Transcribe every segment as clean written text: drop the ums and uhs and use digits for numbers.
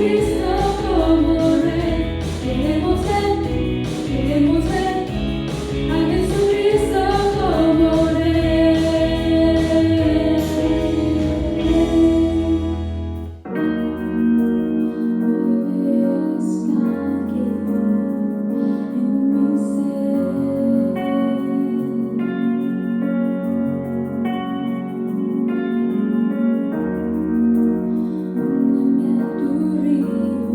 Una me tu río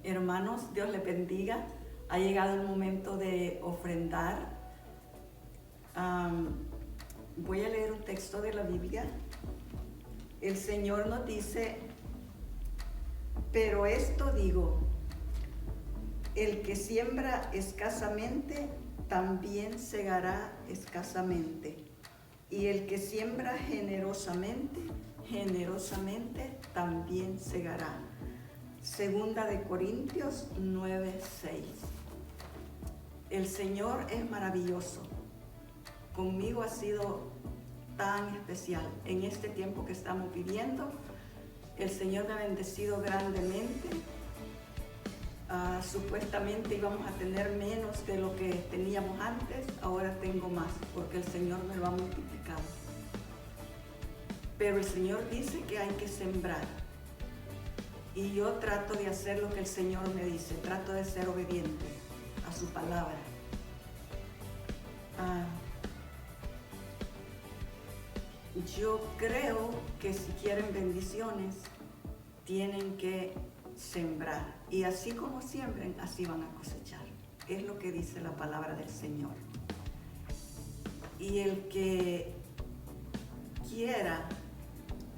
Hermanos, Dios les bendiga. Ha llegado el momento de ofrendar. Voy a leer un texto de la Biblia. El Señor nos dice: pero esto digo, el que siembra escasamente, también segará escasamente. Y el que siembra generosamente, generosamente también segará. Segunda de Corintios 9:6. El Señor es maravilloso. Conmigo ha sido tan especial. En este tiempo que estamos viviendo, el Señor me ha bendecido grandemente. Supuestamente íbamos a tener menos de lo que teníamos antes, ahora tengo más, porque el Señor me lo ha multiplicado. Pero el Señor dice que hay que sembrar. Y yo trato de hacer lo que el Señor me dice, trato de ser obediente a su palabra. Yo creo que si quieren bendiciones, tienen que sembrar. Y así como siembren, así van a cosechar. Es lo que dice la palabra del Señor. Y el que quiera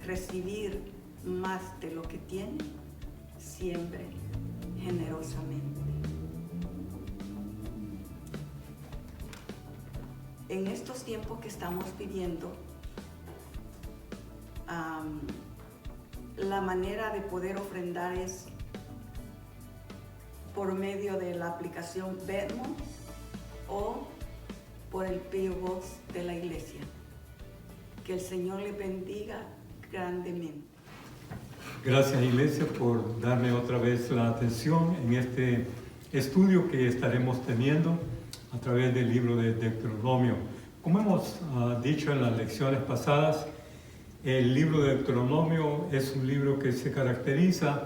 recibir más de lo que tiene, siembre generosamente. En estos tiempos que estamos viviendo, la manera de poder ofrendar es por medio de la aplicación Venmo o por el P.O. Box de la iglesia. Que el Señor les bendiga grandemente. Gracias, Iglesia, por darme otra vez la atención en este estudio que estaremos teniendo a través del libro de Deuteronomio. Como hemos dicho en las lecciones pasadas, el libro de Deuteronomio es un libro que se caracteriza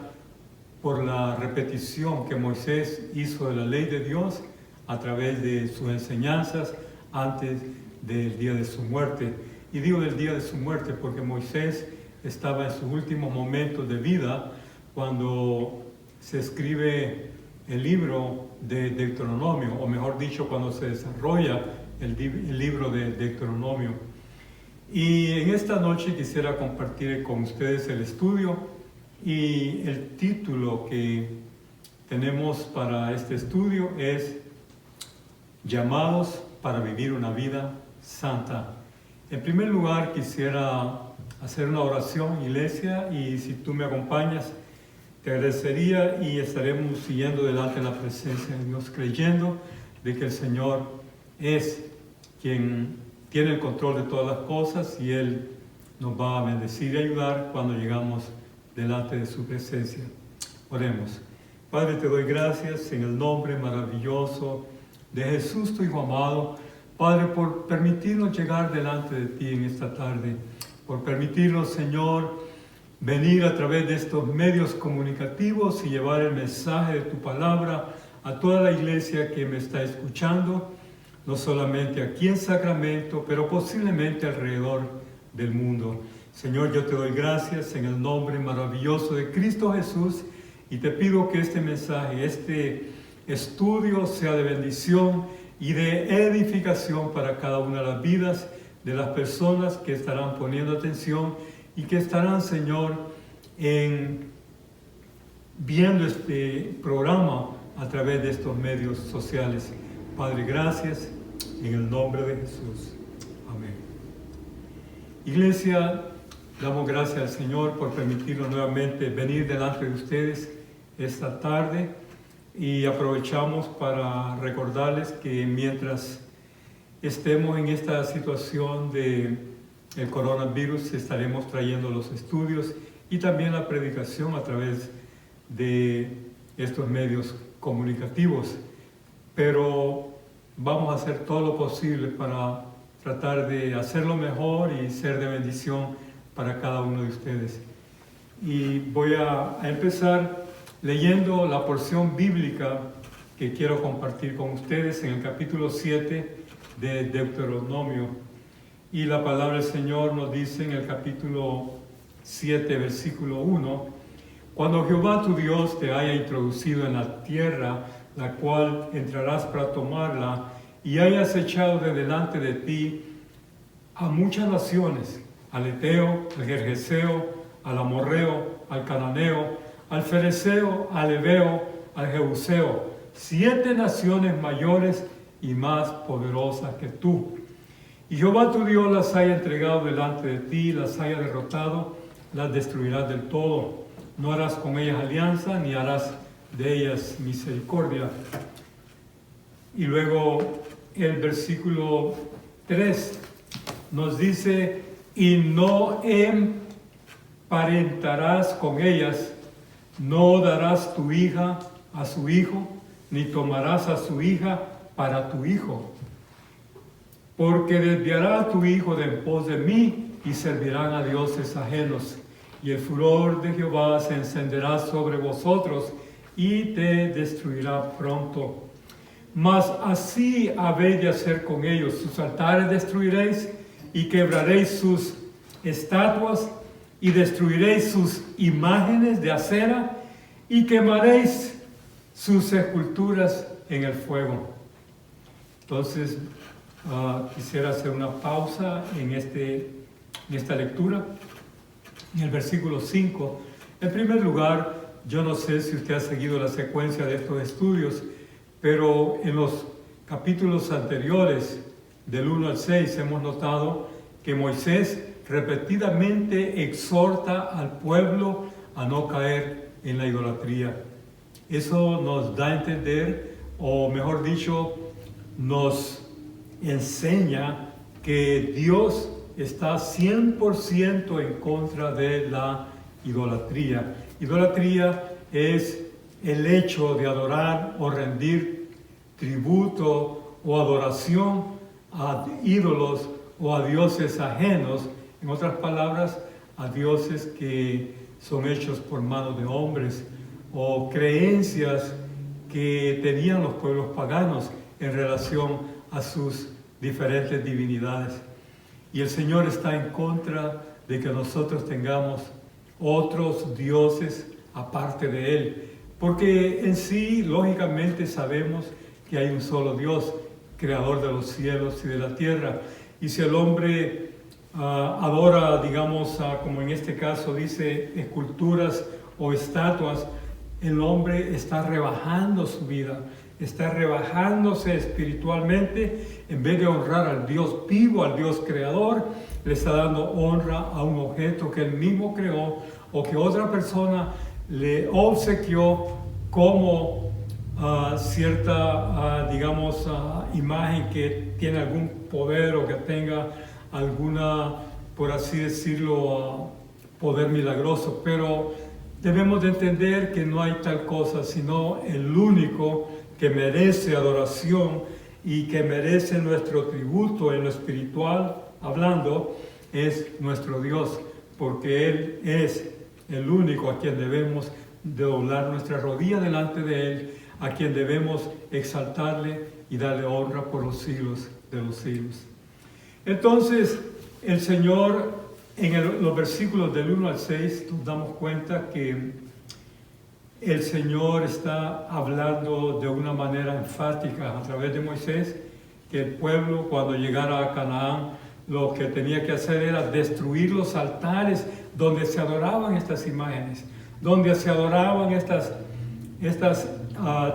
por la repetición que Moisés hizo de la ley de Dios a través de sus enseñanzas antes del día de su muerte. Y digo del día de su muerte porque Moisés estaba en sus últimos momentos de vida cuando se escribe el libro de Deuteronomio, o mejor dicho, cuando se desarrolla el libro de Deuteronomio. Y en esta noche quisiera compartir con ustedes el estudio, y el título que tenemos para este estudio es Llamados para vivir una vida santa. En primer lugar, quisiera hacer una oración, iglesia, y si tú me acompañas, te agradecería, y estaremos siguiendo delante de la presencia de Dios, creyendo de que el Señor es quien tiene el control de todas las cosas y Él nos va a bendecir y ayudar cuando llegamos delante de su presencia. Oremos. Padre, te doy gracias en el nombre maravilloso de Jesús, tu Hijo amado. Padre, por permitirnos llegar delante de ti en esta tarde, por permitirnos, Señor, venir a través de estos medios comunicativos y llevar el mensaje de tu palabra a toda la iglesia que me está escuchando, no solamente aquí en Sacramento, pero posiblemente alrededor del mundo. Señor, yo te doy gracias en el nombre maravilloso de Cristo Jesús y te pido que este mensaje, este estudio sea de bendición y de edificación para cada una de las vidas de las personas que estarán poniendo atención y que estarán, Señor, viendo este programa a través de estos medios sociales. Padre, gracias en el nombre de Jesús. Amén. Iglesia, damos gracias al Señor por permitirnos nuevamente venir delante de ustedes esta tarde, y aprovechamos para recordarles que mientras estemos en esta situación de el coronavirus, estaremos trayendo los estudios y también la predicación a través de estos medios comunicativos. Pero vamos a hacer todo lo posible para tratar de hacerlo mejor y ser de bendición para cada uno de ustedes. Y voy a empezar leyendo la porción bíblica que quiero compartir con ustedes en el capítulo 7 de Deuteronomio. Y la palabra del Señor nos dice en el capítulo 7, versículo 1: Cuando Jehová tu Dios te haya introducido en la tierra, la cual entrarás para tomarla, y hayas echado de delante de ti a muchas naciones, al Eteo, al Gergeseo, al Amorreo, al Cananeo, al Fereceo, al Heveo, al Jebuseo, 7 naciones mayores y más poderosas que tú. Y Jehová tu Dios las haya entregado delante de ti, las haya derrotado, las destruirás del todo. No harás con ellas alianza, ni harás de ellas misericordia. Y luego el versículo 3 nos dice, y no emparentarás con ellas, no darás tu hija a su hijo, ni tomarás a su hija para tu hijo, porque desviará a tu hijo de en pos de mí, y servirán a dioses ajenos, y el furor de Jehová se encenderá sobre vosotros, y te destruirá pronto. Mas así habéis de hacer con ellos, sus altares destruiréis, y quebraréis sus estatuas, y destruiréis sus imágenes de acera, y quemaréis sus esculturas en el fuego. Entonces, quisiera hacer una pausa en esta lectura. En el versículo 5, en primer lugar, yo no sé si usted ha seguido la secuencia de estos estudios, pero en los capítulos anteriores, del 1 al 6, hemos notado que Moisés repetidamente exhorta al pueblo a no caer en la idolatría. Eso nos da a entender, o mejor dicho, nos enseña que Dios está 100% en contra de la idolatría. Idolatría es el hecho de adorar o rendir tributo o adoración a ídolos o a dioses ajenos, en otras palabras, a dioses que son hechos por manos de hombres, o creencias que tenían los pueblos paganos en relación a sus diferentes divinidades. Y el Señor está en contra de que nosotros tengamos otros dioses aparte de Él, porque en sí, lógicamente, sabemos que hay un solo Dios, creador de los cielos y de la tierra. Y si el hombre adora, digamos, como en este caso dice, esculturas o estatuas, el hombre está rebajando su vida, está rebajándose espiritualmente. En vez de honrar al Dios vivo, al Dios creador, le está dando honra a un objeto que él mismo creó o que otra persona le obsequió como cierta, digamos, imagen que tiene algún poder o que tenga alguna, por así decirlo, poder milagroso. Pero debemos de entender que no hay tal cosa, sino el único que merece adoración y que merece nuestro tributo en lo espiritual, hablando, es nuestro Dios, porque Él es el único a quien debemos de doblar nuestra rodilla delante de Él, a quien debemos exaltarle y darle honra por los siglos de los siglos. Entonces, el Señor, en los versículos del 1 al 6, nos damos cuenta que el Señor está hablando de una manera enfática a través de Moisés, que el pueblo, cuando llegara a Canaán, lo que tenía que hacer era destruir los altares donde se adoraban estas imágenes, donde se adoraban estas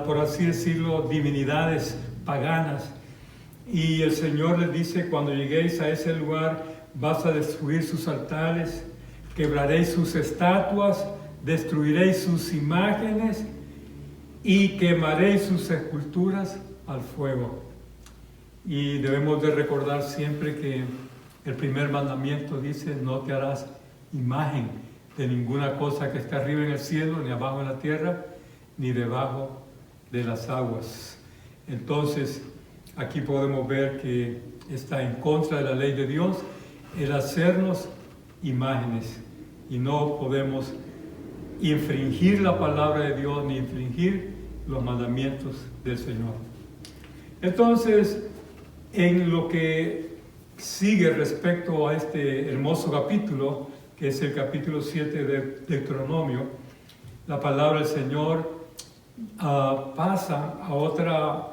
por así decirlo, divinidades paganas. Y el Señor les dice, cuando lleguéis a ese lugar, vas a destruir sus altares, quebraréis sus estatuas, destruiréis sus imágenes y quemaréis sus esculturas al fuego. Y debemos de recordar siempre que el primer mandamiento dice, no te harás imagen de ninguna cosa que esté arriba en el cielo, ni abajo en la tierra, ni debajo de las aguas. Entonces, aquí podemos ver que está en contra de la ley de Dios el hacernos imágenes, y no podemos infringir la palabra de Dios ni infringir los mandamientos del Señor. Entonces, en lo que sigue respecto a este hermoso capítulo, que es el capítulo 7 de Deuteronomio, la palabra del Señor pasa a otra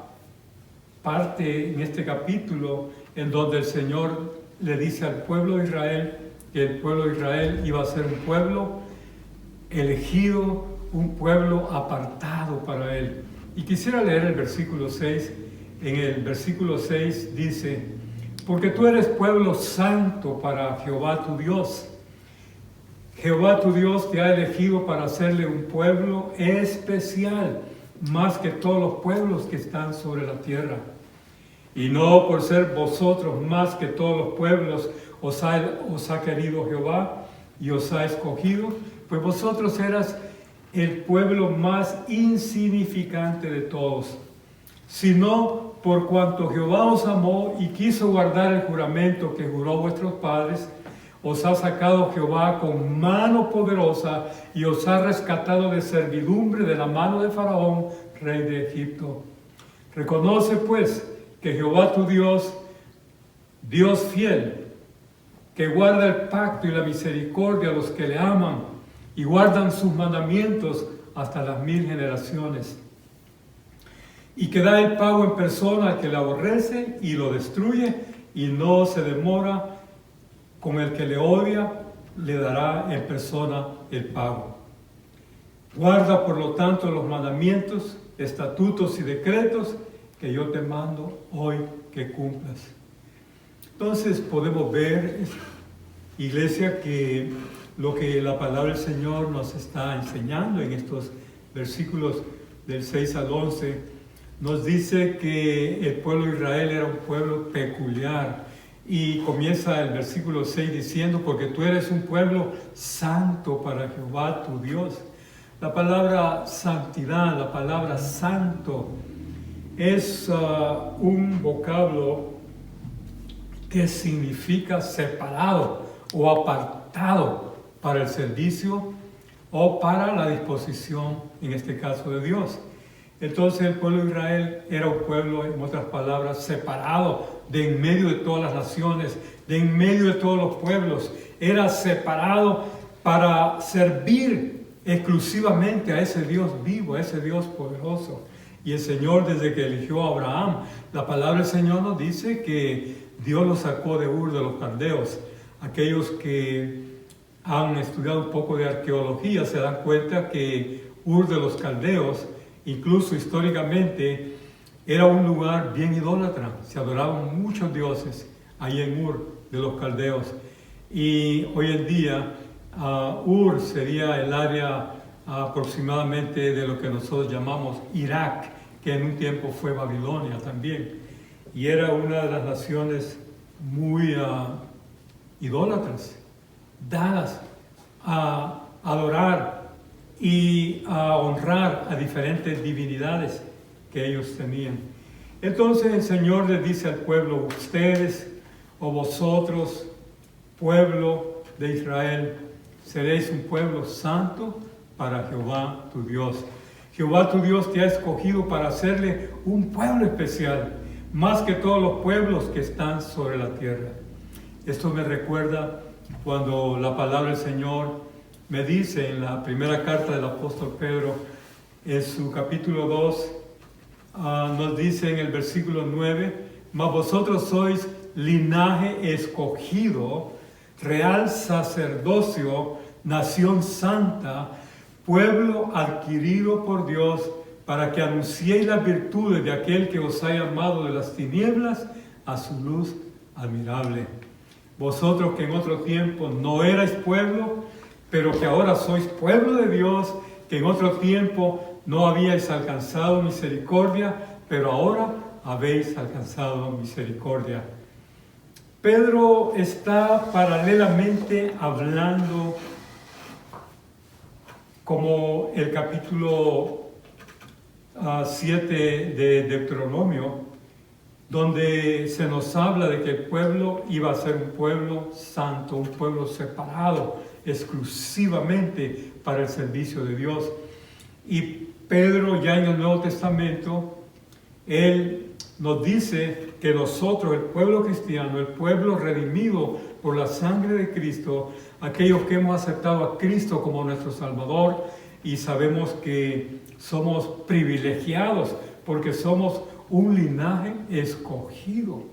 parte en este capítulo, en donde el Señor le dice al pueblo de Israel que el pueblo de Israel iba a ser un pueblo elegido, un pueblo apartado para Él. Y quisiera leer el versículo 6. En el versículo 6 dice: porque tú eres pueblo santo para Jehová tu Dios. Jehová tu Dios te ha elegido para hacerle un pueblo especial, más que todos los pueblos que están sobre la tierra. Y no por ser vosotros más que todos los pueblos os ha querido Jehová y os ha escogido, pues vosotros eras el pueblo más insignificante de todos, sino por cuanto Jehová os amó y quiso guardar el juramento que juró a vuestros padres, os ha sacado Jehová con mano poderosa y os ha rescatado de servidumbre de la mano de Faraón, rey de Egipto. Reconoce pues que Jehová tu Dios, Dios fiel, que guarda el pacto y la misericordia a los que le aman y guardan sus mandamientos hasta las 1000 generaciones. Y que da el pago en persona al que le aborrece y lo destruye, y no se demora con el que le odia, le dará en persona el pago. Guarda por lo tanto los mandamientos, estatutos y decretos que yo te mando hoy que cumplas. Entonces podemos ver, iglesia, que lo que la palabra del Señor nos está enseñando en estos versículos del 6 al 11, nos dice que el pueblo de Israel era un pueblo peculiar. Y comienza el versículo 6 diciendo: porque tú eres un pueblo santo para Jehová tu Dios. La palabra santidad, la palabra santo, es un vocablo que significa separado o apartado para el servicio o para la disposición, en este caso, de Dios. Entonces el pueblo de Israel era un pueblo, en otras palabras, separado de en medio de todas las naciones, de en medio de todos los pueblos. Era separado para servir exclusivamente a ese Dios vivo, a ese Dios poderoso. Y el Señor, desde que eligió a Abraham, la palabra del Señor nos dice que Dios lo sacó de Ur de los Caldeos. Aquellos que han estudiado un poco de arqueología se dan cuenta que Ur de los Caldeos, incluso históricamente, era un lugar bien idólatra. Se adoraban muchos dioses ahí en Ur de los Caldeos. Y hoy en día, Ur sería el área aproximadamente de lo que nosotros llamamos Irak, que en un tiempo fue Babilonia también. Y era una de las naciones muy idólatras, dadas a adorar y a honrar a diferentes divinidades que ellos tenían. Entonces el Señor les dice al pueblo: ustedes o vosotros, pueblo de Israel, seréis un pueblo santo para Jehová tu Dios. Jehová tu Dios te ha escogido para hacerle un pueblo especial, más que todos los pueblos que están sobre la tierra. Esto me recuerda cuando la palabra del Señor me dice en la primera carta del apóstol Pedro, en su capítulo 2, nos dice en el versículo 9: mas vosotros sois linaje escogido, real sacerdocio, nación santa, pueblo adquirido por Dios, para que anunciéis las virtudes de aquel que os ha llamado de las tinieblas a su luz admirable. Vosotros que en otro tiempo no erais pueblo, pero que ahora sois pueblo de Dios, que en otro tiempo no habíais alcanzado misericordia, pero ahora habéis alcanzado misericordia. Pedro está paralelamente hablando, como el capítulo 7 de Deuteronomio, donde se nos habla de que el pueblo iba a ser un pueblo santo, un pueblo separado exclusivamente para el servicio de Dios. Y Pedro, ya en el Nuevo Testamento, él nos dice que nosotros, el pueblo cristiano, el pueblo redimido por la sangre de Cristo, aquellos que hemos aceptado a Cristo como nuestro Salvador y sabemos que somos privilegiados porque somos un linaje escogido.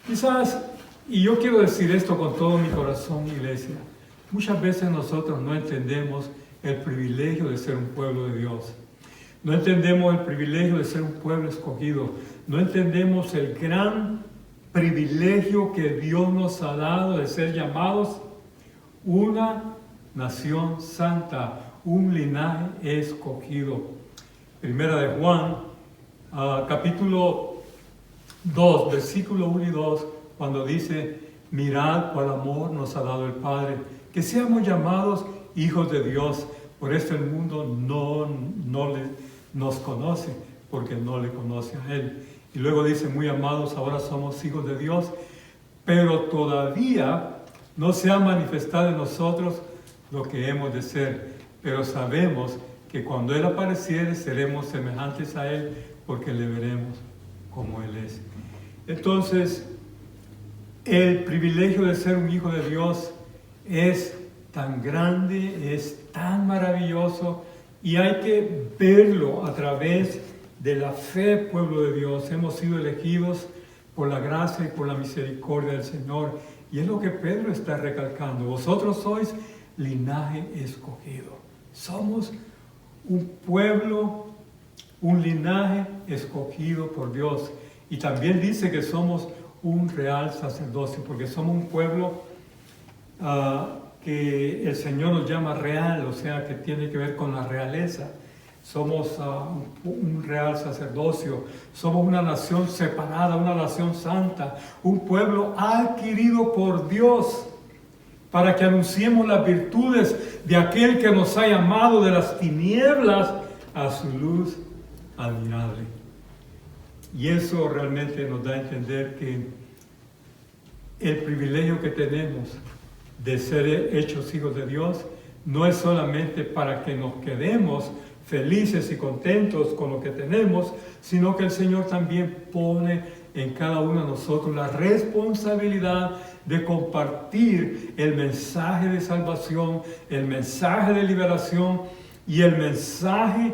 Quizás, y yo quiero decir esto con todo mi corazón, iglesia, muchas veces nosotros no entendemos el privilegio de ser un pueblo de Dios. No entendemos el privilegio de ser un pueblo escogido. No entendemos el gran privilegio que Dios nos ha dado de ser llamados una nación santa, un linaje escogido. Primera de Juan, capítulo 2, versículo 1 y 2, cuando dice: mirad cuál amor nos ha dado el Padre, que seamos llamados hijos de Dios. Por esto el mundo no nos conoce, porque no le conoce a Él. Y luego dice: muy amados, ahora somos hijos de Dios, pero todavía no se ha manifestado en nosotros lo que hemos de ser. Pero sabemos que cuando Él apareciere, seremos semejantes a Él, porque le veremos como Él es. Entonces, el privilegio de ser un hijo de Dios es tan grande, es tan maravilloso, y hay que verlo a través de la fe, pueblo de Dios. Hemos sido elegidos por la gracia y por la misericordia del Señor. Y es lo que Pedro está recalcando. Vosotros sois linaje escogido. Somos un pueblo, un linaje escogido por Dios. Y también dice que somos un real sacerdocio, porque somos un pueblo que el Señor nos llama real, o sea, que tiene que ver con la realeza. Somos un real sacerdocio, somos una nación separada, una nación santa, un pueblo adquirido por Dios, para que anunciemos las virtudes de aquel que nos ha llamado de las tinieblas a su luz admirable. Y eso realmente nos da a entender que el privilegio que tenemos de ser hechos hijos de Dios no es solamente para que nos quedemos felices y contentos con lo que tenemos, sino que el Señor también pone en cada uno de nosotros la responsabilidad de compartir el mensaje de salvación, el mensaje de liberación y el mensaje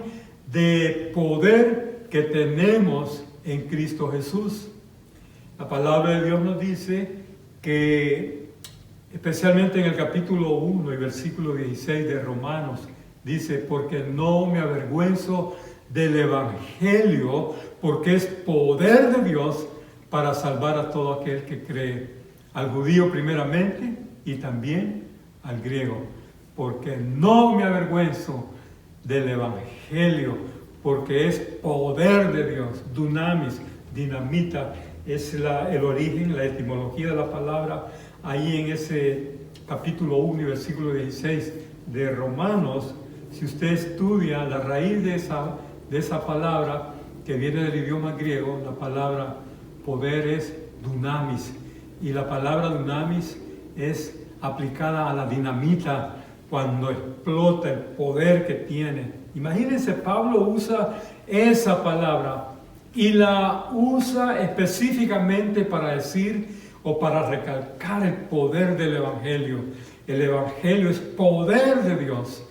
de poder que tenemos en Cristo Jesús. La palabra de Dios nos dice que, especialmente en el capítulo 1 y versículo 16 de Romanos, dice: porque no me avergüenzo del Evangelio, porque es poder de Dios para salvar a todo aquel que cree, al judío primeramente y también al griego. Porque no me avergüenzo del Evangelio, porque es poder de Dios. Dunamis, dinamita, es el origen, la etimología de la palabra, ahí en ese capítulo 1 y versículo 16 de Romanos. Si usted estudia la raíz de esa palabra, que viene del idioma griego, la palabra poder es dunamis. Y la palabra dunamis es aplicada a la dinamita cuando explota el poder que tiene. Imagínense, Pablo usa esa palabra y la usa específicamente para decir o para recalcar el poder del Evangelio. El Evangelio es poder de Dios.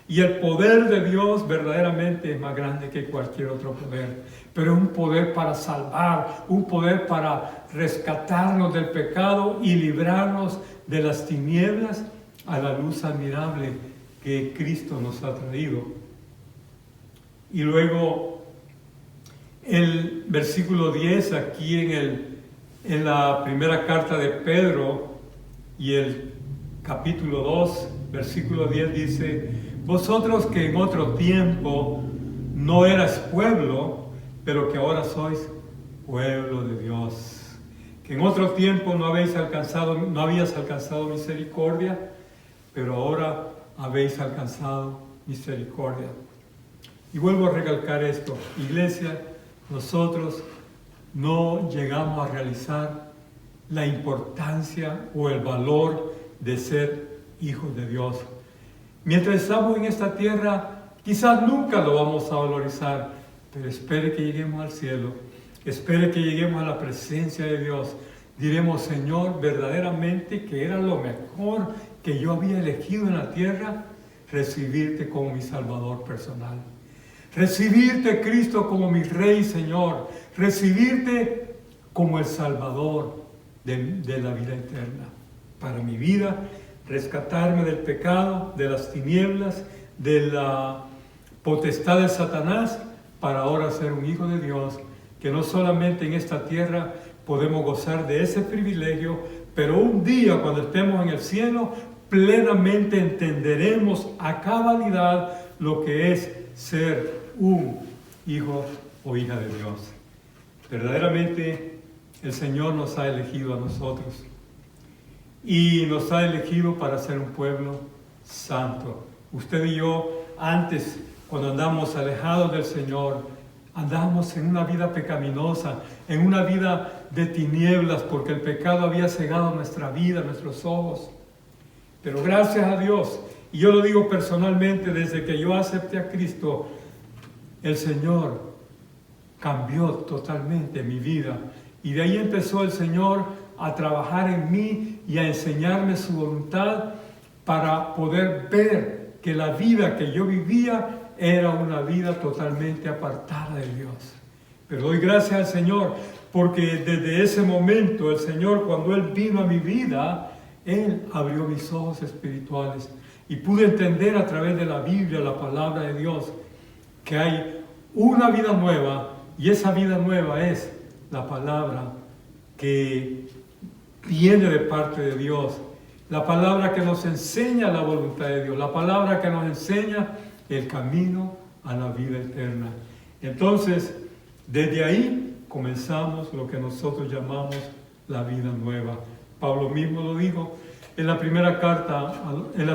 Y el poder de Dios verdaderamente es más grande que cualquier otro poder. Pero es un poder para salvar, un poder para rescatarnos del pecado y librarnos de las tinieblas a la luz admirable que Cristo nos ha traído. Y luego el versículo 10 aquí en la primera carta de Pedro y el capítulo 2, versículo 10 dice: vosotros que en otro tiempo no eras pueblo, pero que ahora sois pueblo de Dios. Que en otro tiempo no habías alcanzado misericordia, pero ahora habéis alcanzado misericordia. Y vuelvo a recalcar esto, iglesia, nosotros no llegamos a realizar la importancia o el valor de ser hijos de Dios. Mientras estamos en esta tierra, quizás nunca lo vamos a valorizar, pero espere que lleguemos al cielo, espere que lleguemos a la presencia de Dios. Diremos: Señor, verdaderamente que era lo mejor que yo había elegido en la tierra. recibirte como mi Salvador personal. Recibirte, Cristo, como mi Rey y Señor. Recibirte como el Salvador de la vida eterna. Para mi vida, rescatarme del pecado, de las tinieblas, de la potestad de Satanás, para ahora ser un hijo de Dios, que no solamente en esta tierra podemos gozar de ese privilegio, pero un día cuando estemos en el cielo, plenamente entenderemos a cabalidad lo que es ser un hijo o hija de Dios. Verdaderamente el Señor nos ha elegido a nosotros y nos ha elegido para ser un pueblo santo. Usted y yo, antes, cuando andamos alejados del Señor, andamos en una vida pecaminosa, en una vida de tinieblas, porque el pecado había cegado nuestra vida, nuestros ojos. Pero gracias a Dios, y yo lo digo personalmente, desde que yo acepté a Cristo, el Señor cambió totalmente mi vida. Y de ahí empezó el Señor a trabajar en mí y a enseñarme su voluntad para poder ver que la vida que yo vivía era una vida totalmente apartada de Dios. Pero doy gracias al Señor porque desde ese momento el Señor, cuando Él vino a mi vida, Él abrió mis ojos espirituales y pude entender a través de la Biblia, la palabra de Dios, que hay una vida nueva y esa vida nueva es la palabra que viene de parte de Dios, la palabra que nos enseña la voluntad de Dios, la palabra que nos enseña el camino a la vida eterna. Entonces, desde ahí comenzamos lo que nosotros llamamos la vida nueva. Pablo mismo lo dijo en la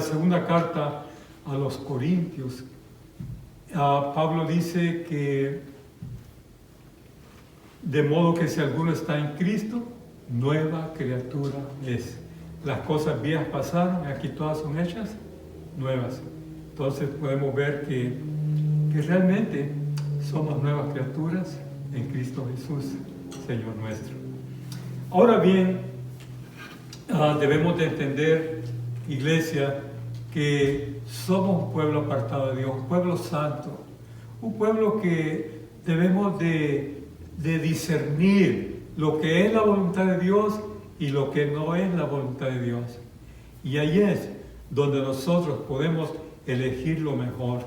segunda carta a los Corintios. Pablo dice que de modo que si alguno está en Cristo, nueva criatura es. Las cosas viejas pasaron y aquí todas son hechas nuevas. Entonces podemos ver que realmente somos nuevas criaturas en Cristo Jesús, Señor nuestro. Ahora bien, debemos de entender, iglesia, que somos un pueblo apartado de Dios, un pueblo santo, un pueblo que debemos de discernir lo que es la voluntad de Dios y lo que no es la voluntad de Dios. Y ahí es donde nosotros podemos elegir lo mejor.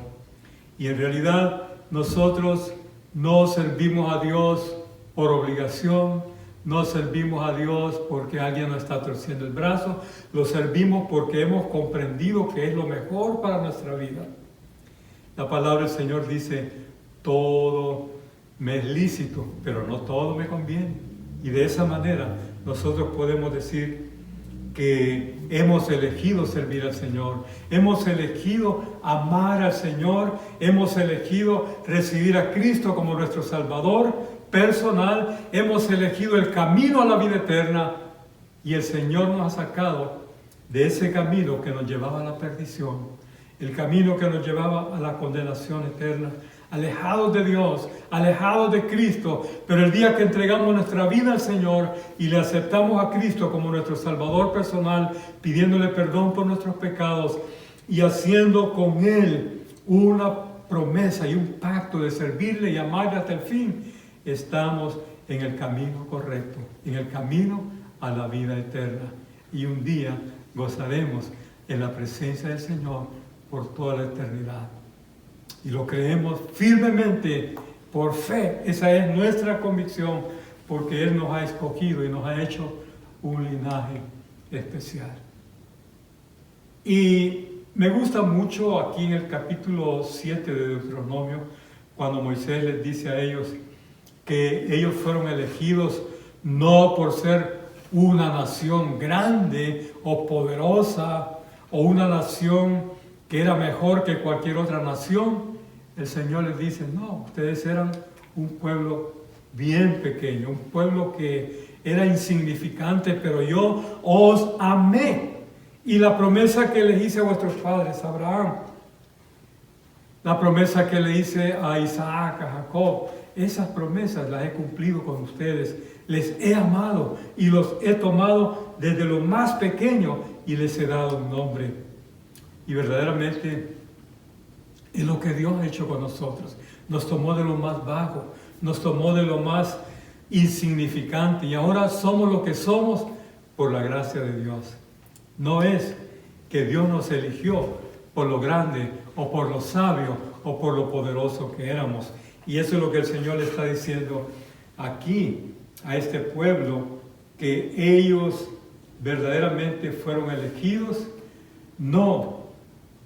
Y en realidad nosotros no servimos a Dios por obligación, no servimos a Dios porque alguien nos está torciendo el brazo, lo servimos porque hemos comprendido que es lo mejor para nuestra vida. La palabra del Señor dice, todo me es lícito, pero no todo me conviene. Y de esa manera nosotros podemos decir que hemos elegido servir al Señor, hemos elegido amar al Señor, hemos elegido recibir a Cristo como nuestro Salvador personal, hemos elegido el camino a la vida eterna y el Señor nos ha sacado de ese camino que nos llevaba a la perdición, el camino que nos llevaba a la condenación eterna, alejados de Dios, alejados de Cristo, pero el día que entregamos nuestra vida al Señor y le aceptamos a Cristo como nuestro Salvador personal, pidiéndole perdón por nuestros pecados y haciendo con Él una promesa y un pacto de servirle y amarle hasta el fin, estamos en el camino correcto, en el camino a la vida eterna. Y un día gozaremos en la presencia del Señor por toda la eternidad. Y lo creemos firmemente por fe. Esa es nuestra convicción, porque Él nos ha escogido y nos ha hecho un linaje especial. Y me gusta mucho aquí en el capítulo 7 de Deuteronomio, cuando Moisés les dice a ellos que ellos fueron elegidos no por ser una nación grande o poderosa o una nación que era mejor que cualquier otra nación. El Señor les dice, no, ustedes eran un pueblo bien pequeño, un pueblo que era insignificante, pero yo os amé. Y la promesa que le hice a vuestros padres, a Abraham, la promesa que le hice a Isaac, a Jacob, esas promesas las he cumplido con ustedes. Les he amado y los he tomado desde lo más pequeño y les he dado un nombre. Y verdaderamente Es lo que Dios ha hecho con nosotros. Nos tomó de lo más bajo, nos tomó de lo más insignificante y ahora somos lo que somos por la gracia de Dios. No es que Dios nos eligió por lo grande o por lo sabio o por lo poderoso que éramos. Y eso es lo que el Señor le está diciendo aquí a este pueblo, que ellos verdaderamente fueron elegidos no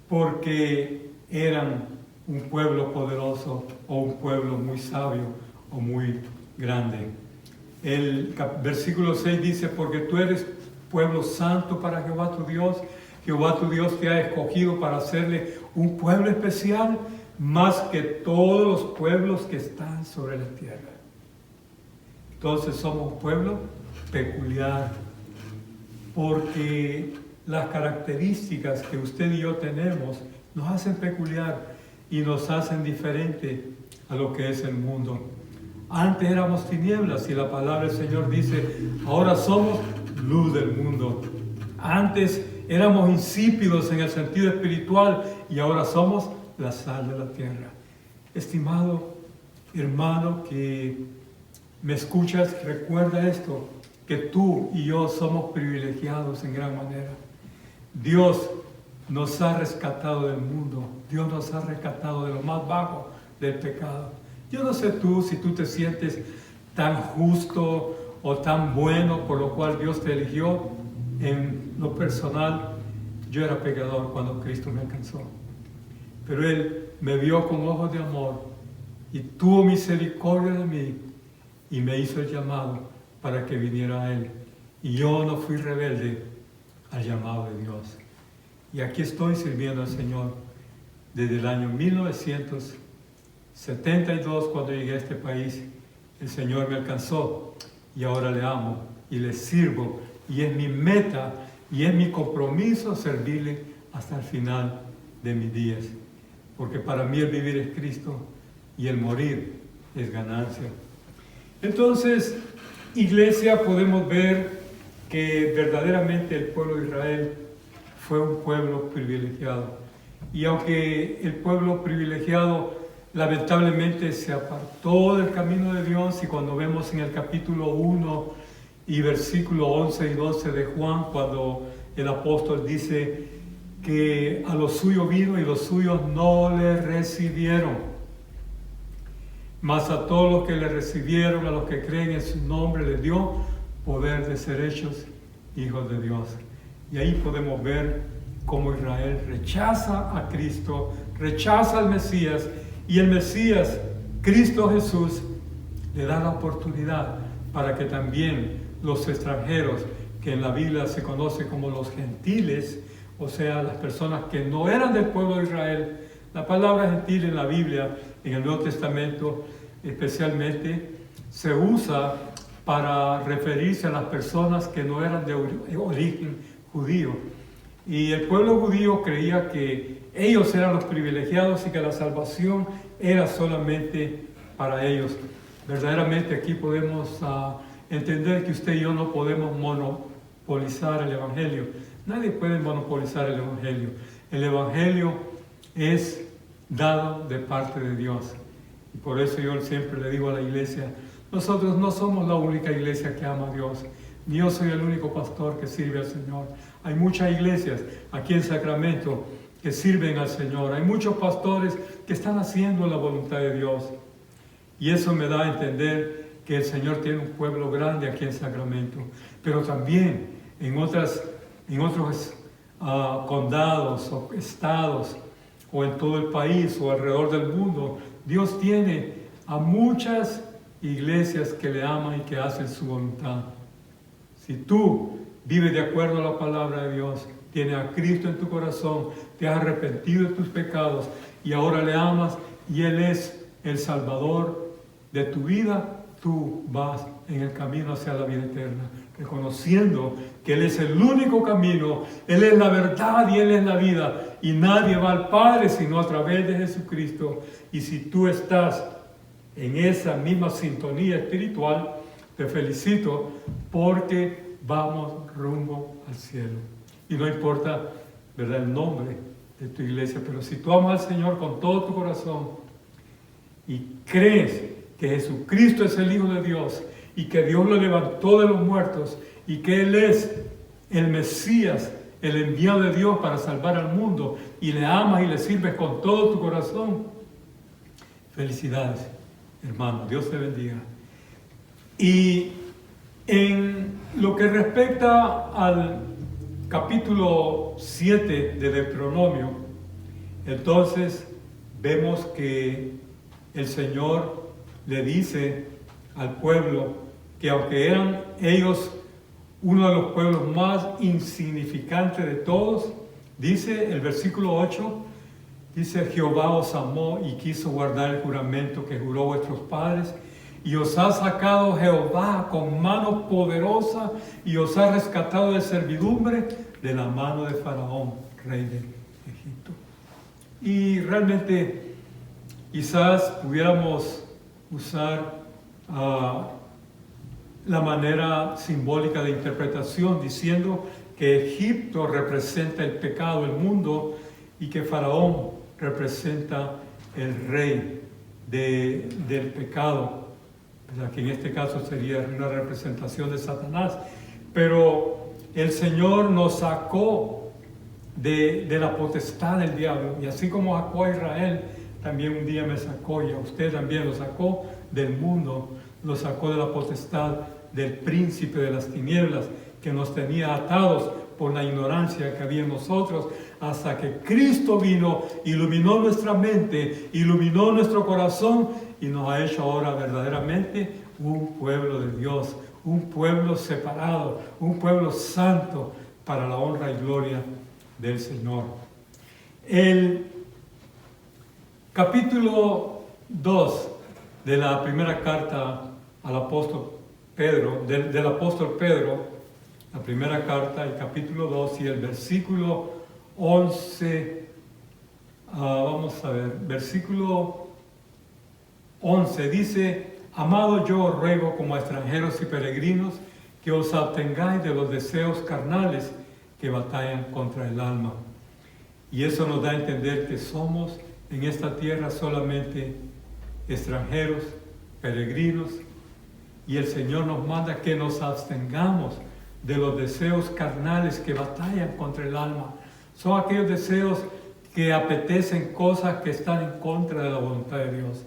porque eran un pueblo poderoso o un pueblo muy sabio o muy grande. El versículo 6 dice, porque tú eres pueblo santo para Jehová tu Dios. Jehová tu Dios te ha escogido para hacerle un pueblo especial, más que todos los pueblos que están sobre la tierra. Entonces somos un pueblo peculiar, porque las características que usted y yo tenemos nos hacen peculiar y nos hacen diferente a lo que es el mundo. Antes éramos tinieblas y la palabra del Señor dice, ahora somos luz del mundo. Antes éramos insípidos en el sentido espiritual y ahora somos la sal de la tierra. Estimado hermano que me escuchas, recuerda esto, que tú y yo somos privilegiados en gran manera. Dios nos ha rescatado del mundo. Dios nos ha rescatado de lo más bajo del pecado. Yo no sé tú si tú te sientes tan justo o tan bueno por lo cual Dios te eligió. En lo personal, yo era pecador cuando Cristo me alcanzó. Pero Él me vio con ojos de amor y tuvo misericordia de mí y me hizo el llamado para que viniera a Él. Y yo no fui rebelde al llamado de Dios. Y aquí estoy sirviendo al Señor desde el año 1972, cuando llegué a este país. El Señor me alcanzó y ahora le amo y le sirvo. Y es mi meta y es mi compromiso servirle hasta el final de mis días. Porque para mí el vivir es Cristo y el morir es ganancia. Entonces, iglesia, podemos ver que verdaderamente el pueblo de Israel fue un pueblo privilegiado. Y aunque el pueblo privilegiado lamentablemente se apartó del camino de Dios, y cuando vemos en el capítulo 1 y versículo 11 y 12 de Juan, cuando el apóstol dice que a los suyos vino y los suyos no le recibieron. Mas a todos los que le recibieron, a los que creen en su nombre, les dio poder de ser hechos hijos de Dios. Y ahí podemos ver cómo Israel rechaza a Cristo, rechaza al Mesías, y el Mesías, Cristo Jesús, le da la oportunidad para que también los extranjeros, que en la Biblia se conoce como los gentiles, o sea, las personas que no eran del pueblo de Israel. La palabra gentil en la Biblia, en el Nuevo Testamento especialmente, se usa para referirse a las personas que no eran de origen judío. Y el pueblo judío creía que ellos eran los privilegiados y que la salvación era solamente para ellos. Verdaderamente aquí podemos entender que usted y yo no podemos monopolizar el Evangelio. Nadie puede monopolizar el Evangelio. El Evangelio es dado de parte de Dios. Y por eso yo siempre le digo a la iglesia, nosotros no somos la única iglesia que ama a Dios. Ni yo soy el único pastor que sirve al Señor. Hay muchas iglesias aquí en Sacramento que sirven al Señor. Hay muchos pastores que están haciendo la voluntad de Dios. Y eso me da a entender que el Señor tiene un pueblo grande aquí en Sacramento. Pero también en otros condados o estados o en todo el país o alrededor del mundo, Dios tiene a muchas iglesias que le aman y que hacen su voluntad. Si tú vives de acuerdo a la palabra de Dios, tienes a Cristo en tu corazón, te has arrepentido de tus pecados y ahora le amas y Él es el Salvador de tu vida, tú vas en el camino hacia la vida eterna, reconociendo que Él es el único camino, Él es la verdad y Él es la vida, y nadie va al Padre sino a través de Jesucristo. Y si tú estás en esa misma sintonía espiritual, te felicito porque vamos rumbo al cielo. Y no importa, ¿verdad?, el nombre de tu iglesia. Pero si tú amas al Señor con todo tu corazón y crees que Jesucristo es el Hijo de Dios y que Dios lo levantó de los muertos y que Él es el Mesías, el enviado de Dios para salvar al mundo, y le amas y le sirves con todo tu corazón, felicidades, hermano. Dios te bendiga. Y en lo que respecta al capítulo 7 de Deuteronomio, entonces vemos que el Señor le dice al pueblo que aunque eran ellos uno de los pueblos más insignificantes de todos, dice el versículo 8, dice: Jehová os amó y quiso guardar el juramento que juró vuestros padres, y os ha sacado Jehová con mano poderosa y os ha rescatado de servidumbre de la mano de Faraón, rey de Egipto. Y realmente quizás pudiéramos usar la manera simbólica de interpretación diciendo que Egipto representa el pecado del mundo y que Faraón representa el rey del pecado, que en este caso sería una representación de Satanás. Pero el Señor nos sacó de la potestad del diablo, y así como sacó a Israel, también un día me sacó, y a usted también lo sacó del mundo, lo sacó de la potestad del príncipe de las tinieblas que nos tenía atados por la ignorancia que había en nosotros, hasta que Cristo vino, iluminó nuestra mente, iluminó nuestro corazón y nos ha hecho ahora verdaderamente un pueblo de Dios, un pueblo separado, un pueblo santo para la honra y gloria del Señor. El capítulo 2 de la primera carta al apóstol Pedro, del apóstol Pedro, la primera carta, el capítulo 2 y el versículo 11, vamos a ver, versículo 11 dice: Amado, yo os ruego como a extranjeros y peregrinos que os abstengáis de los deseos carnales que batallan contra el alma. Y eso nos da a entender que somos en esta tierra solamente extranjeros, peregrinos, y el Señor nos manda que nos abstengamos de los deseos carnales que batallan contra el alma. Son aquellos deseos que apetecen cosas que están en contra de la voluntad de Dios.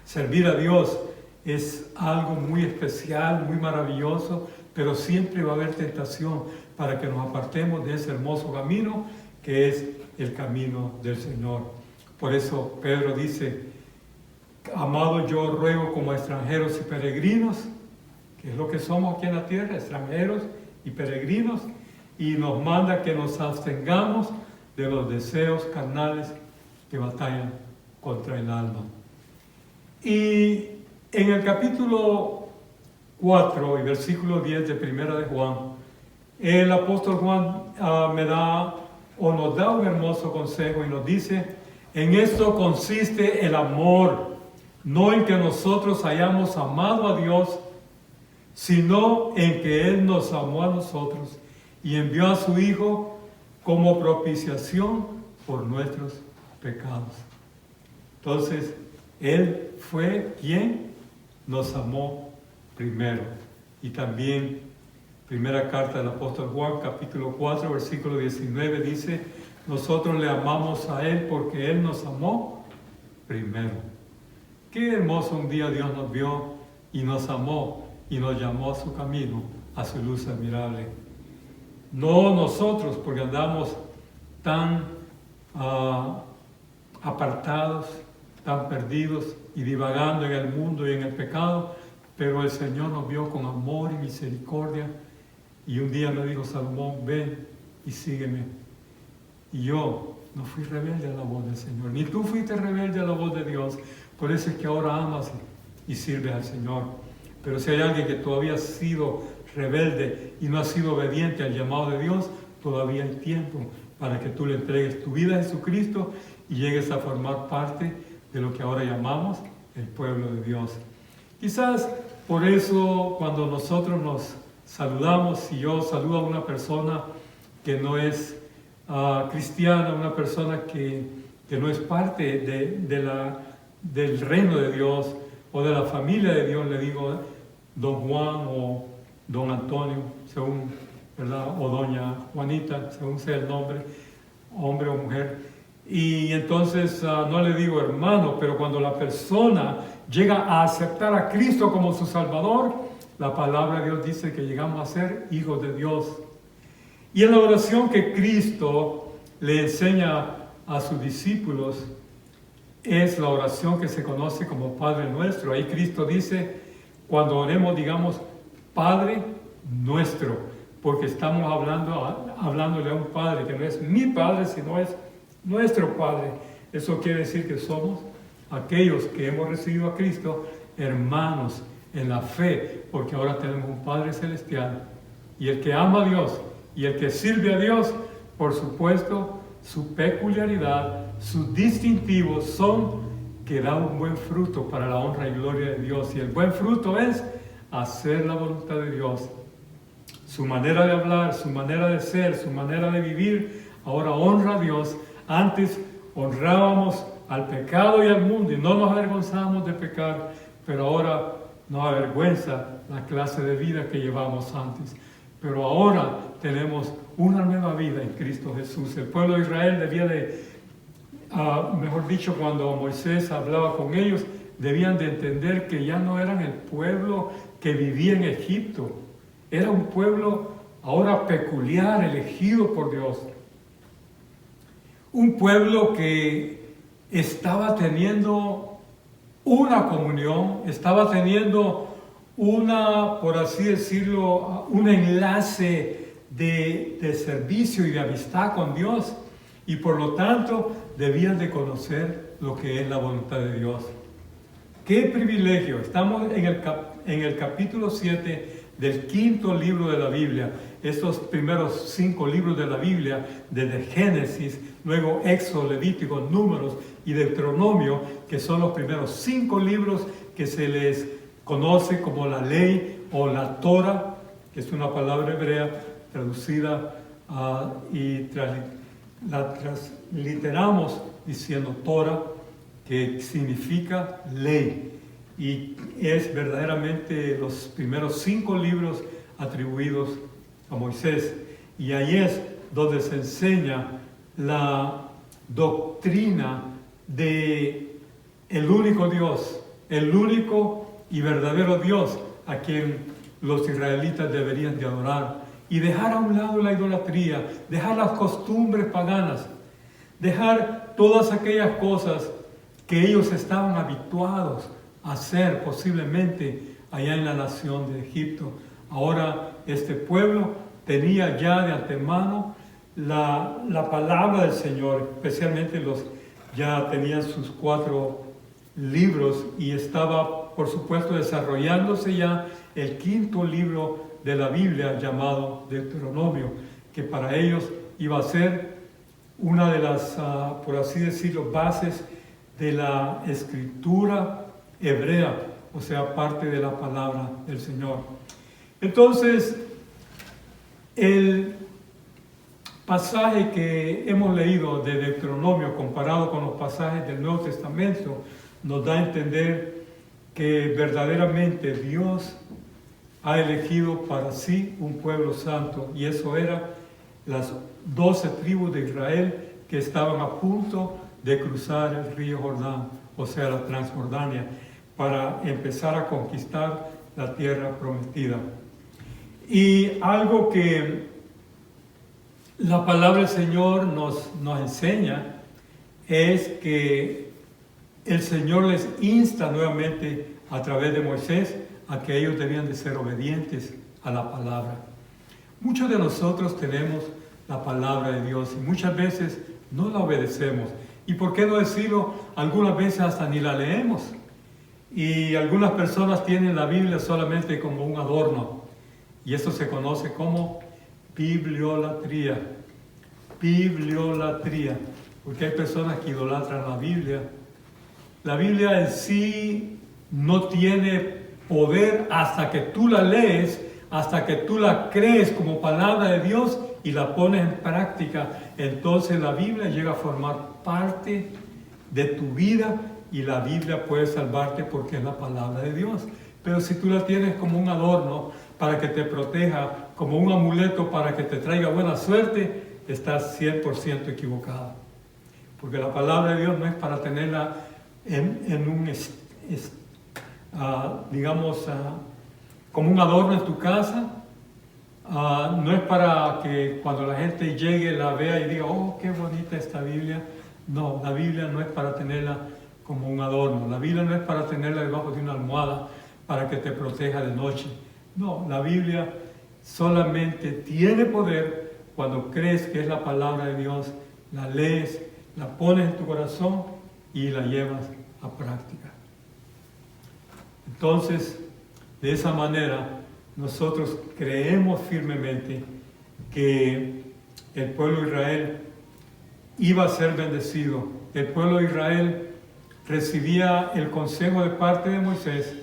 Servir a Dios es algo muy especial, muy maravilloso, pero siempre va a haber tentación para que nos apartemos de ese hermoso camino que es el camino del Señor. Por eso Pedro dice: Amado, yo ruego como extranjeros y peregrinos, que es lo que somos aquí en la tierra, extranjeros y peregrinos, y nos manda que nos abstengamos de los deseos carnales que batallan contra el alma. Y en el capítulo 4 y versículo 10 de Primera de Juan, el apóstol Juan nos da un hermoso consejo y nos dice: en esto consiste el amor, no en que nosotros hayamos amado a Dios, sino en que Él nos amó a nosotros y envió a su Hijo como propiciación por nuestros pecados. Entonces, Él fue quien nos amó primero. Y también, primera carta del apóstol Juan, capítulo 4, versículo 19, dice: nosotros le amamos a Él porque Él nos amó primero. Qué hermoso un día Dios nos vio y nos amó y nos llamó a su camino, a su luz admirable. No nosotros, porque andamos tan apartados, tan perdidos y divagando en el mundo y en el pecado, pero el Señor nos vio con amor y misericordia, y un día me dijo: Salomón, ven y sígueme. Y yo no fui rebelde a la voz del Señor, ni tú fuiste rebelde a la voz de Dios. Por eso es que ahora amas y sirves al Señor. Pero si hay alguien que todavía ha sido rebelde y no ha sido obediente al llamado de Dios, todavía hay tiempo para que tú le entregues tu vida a Jesucristo y llegues a formar parte de lo que ahora llamamos el pueblo de Dios. Quizás por eso cuando nosotros nos saludamos, si yo saludo a una persona que no es cristiana, una persona que no es parte del reino de Dios o de la familia de Dios, le digo don Juan o don Antonio, según, ¿verdad? O doña Juanita, según sea el nombre, hombre o mujer. Y entonces no le digo hermano, pero cuando la persona llega a aceptar a Cristo como su Salvador, la palabra de Dios dice que llegamos a ser hijos de Dios. Y en la oración que Cristo le enseña a sus discípulos, es la oración que se conoce como Padre Nuestro. Ahí Cristo dice, cuando oremos, digamos, Padre Nuestro, porque estamos hablándole a un Padre que no es mi Padre, sino es nuestro Padre. Eso quiere decir que somos aquellos que hemos recibido a Cristo, hermanos en la fe, porque ahora tenemos un Padre Celestial. Y el que ama a Dios y el que sirve a Dios, por supuesto, su peculiaridad, sus distintivos son que da un buen fruto para la honra y gloria de Dios. Y el buen fruto es hacer la voluntad de Dios. Su manera de hablar, su manera de ser, su manera de vivir, ahora honra a Dios. Antes honrábamos al pecado y al mundo y no nos avergonzábamos de pecar, pero ahora nos avergüenza la clase de vida que llevamos antes. Pero ahora tenemos una nueva vida en Cristo Jesús. El pueblo de Israel debía de, mejor dicho, cuando Moisés hablaba con ellos, debían de entender que ya no eran el pueblo que vivía en Egipto. Era un pueblo ahora peculiar, elegido por Dios. Un pueblo que estaba teniendo una comunión, estaba teniendo una, por así decirlo, un enlace de servicio y de amistad con Dios, y por lo tanto debían de conocer lo que es la voluntad de Dios. ¡Qué privilegio! Estamos en el capítulo 7 del 5.º libro de la Biblia. Estos primeros 5 libros de la Biblia, desde Génesis, luego Éxodo, Levítico, Números y Deuteronomio, que son los primeros 5 libros que se les conoce como la ley o la Torah, que es una palabra hebrea traducida y la transliteramos diciendo Torah, que significa ley. Y es verdaderamente los primeros 5 libros atribuidos a Moisés. Y ahí es donde se enseña la doctrina de el único Dios, el único y verdadero Dios a quien los israelitas deberían de adorar. Y dejar a un lado la idolatría, dejar las costumbres paganas, dejar todas aquellas cosas que ellos estaban habituados a hacer posiblemente allá en la nación de Egipto. Ahora este pueblo tenía ya de antemano la palabra del Señor, especialmente ya tenían sus 4 libros y estaba por supuesto desarrollándose ya el 5.º libro de la Biblia llamado Deuteronomio, que para ellos iba a ser una de las, por así decirlo, bases de la escritura hebrea, o sea, parte de la palabra del Señor. Entonces, el pasaje que hemos leído de Deuteronomio comparado con los pasajes del Nuevo Testamento nos da a entender que verdaderamente Dios ha elegido para sí un pueblo santo, y eso era las 12 tribus de Israel que estaban a punto de cruzar el río Jordán, o sea, la Transjordania, para empezar a conquistar la tierra prometida. Y algo que la palabra del Señor nos enseña es que el Señor les insta nuevamente a través de Moisés a que ellos debían de ser obedientes a la palabra. Muchos de nosotros tenemos la palabra de Dios y muchas veces no la obedecemos. Y por qué no decirlo, algunas veces hasta ni la leemos. Y algunas personas tienen la Biblia solamente como un adorno. Y eso se conoce como bibliolatría. Bibliolatría. Porque hay personas que idolatran la Biblia. La Biblia en sí no tiene poder hasta que tú la lees, hasta que tú la crees como palabra de Dios y la pones en práctica, entonces la Biblia llega a formar parte de tu vida y la Biblia puede salvarte porque es la palabra de Dios. Pero si tú la tienes como un adorno para que te proteja, como un amuleto para que te traiga buena suerte, estás 100% equivocado. Porque la palabra de Dios no es para tenerla en un, como un adorno en tu casa. No es para que cuando la gente llegue la vea y diga, oh, qué bonita esta Biblia. No, la Biblia no es para tenerla como un adorno. La Biblia no es para tenerla debajo de una almohada para que te proteja de noche. No, la Biblia solamente tiene poder cuando crees que es la palabra de Dios, la lees, la pones en tu corazón y la llevas a práctica. Entonces, de esa manera, nosotros creemos firmemente que el pueblo de Israel iba a ser bendecido. El pueblo de Israel recibía el consejo de parte de Moisés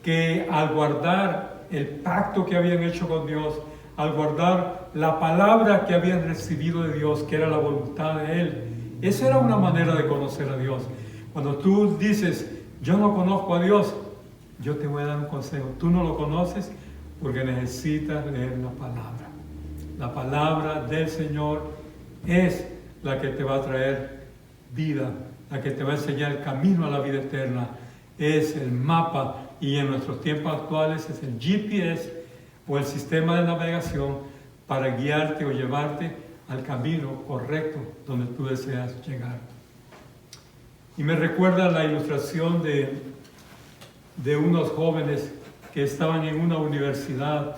que al guardar el pacto que habían hecho con Dios, al guardar la palabra que habían recibido de Dios, que era la voluntad de Él, esa era una manera de conocer a Dios. Cuando tú dices, yo no conozco a Dios, yo te voy a dar un consejo. Tú no lo conoces porque necesitas leer la palabra. La palabra del Señor es la que te va a traer vida, la que te va a enseñar el camino a la vida eterna. Es el mapa y en nuestros tiempos actuales es el GPS o el sistema de navegación para guiarte o llevarte al camino correcto donde tú deseas llegar. Y me recuerda la ilustración de unos jóvenes que estaban en una universidad